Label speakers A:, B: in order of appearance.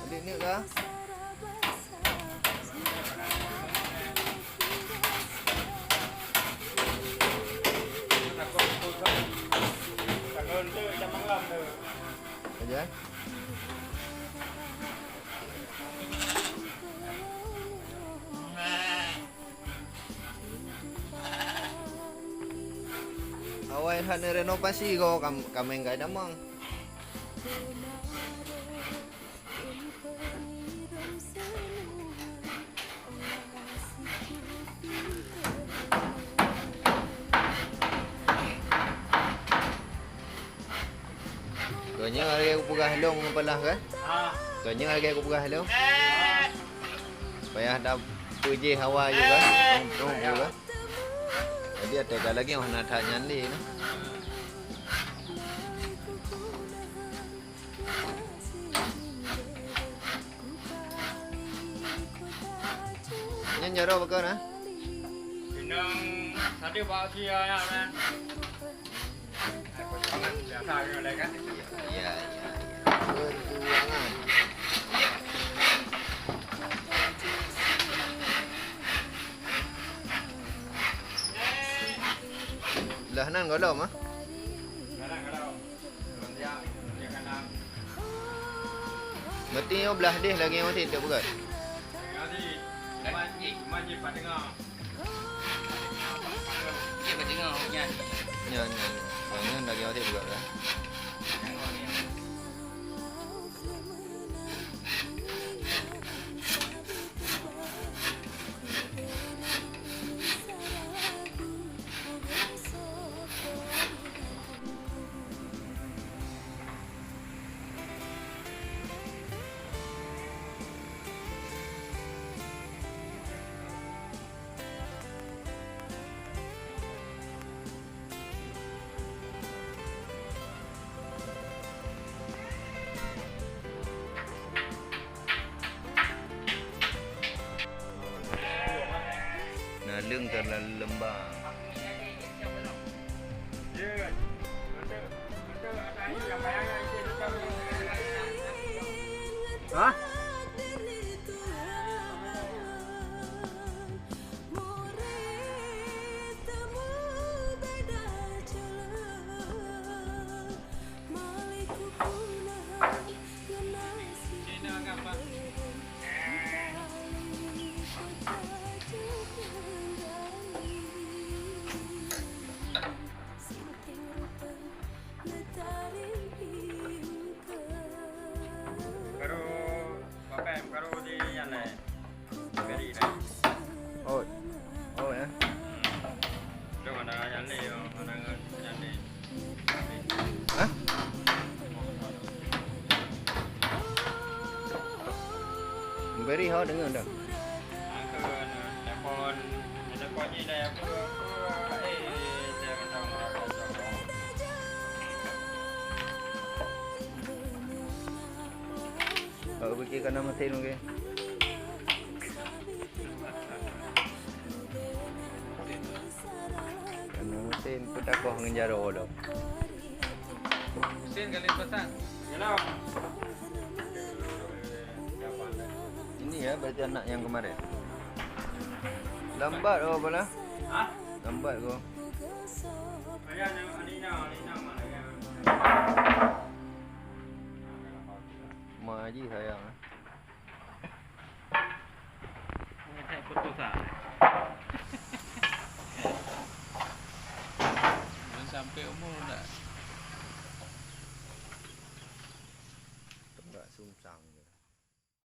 A: Adik ni dah. Aja. Awal hanya renovasi kau kami enggak ada mang. Kanya harga aku pegah long apalah kan? Kanya harga aku pegah long. Payah dah puji hawa juga. Tong juga. Jadi ada lagi yang nak tanya ni. Nhân giờ đâu bà cơ nè?
B: Nâng tadi bawa kia ya kan. Biasa gitu kan.
A: Iya, iya. Perjuangan. Lah nan kau dah mah?
B: Kadang-kadang. Dia kadang.
A: Berarti kau belah dia lagi yang mati tak bukan?
B: Majib padengah.
C: Dia berdengar hujan.
A: Ya, ya. Banyak lagi mati bukan kan? Lưng thật là lembab.
B: Hah?
A: Oh. Oh ya. Hah? Beri hao dengar dah. Kalau pergi kena mesin mungkin. Kena mesin pun tak kau mengejar orang.
C: Mesin kali pasang.
A: Ini ya berarti anak yang kemarin. Lambat kau apalah?
B: Hah?
A: Lambat kau. Ma Haji sayang.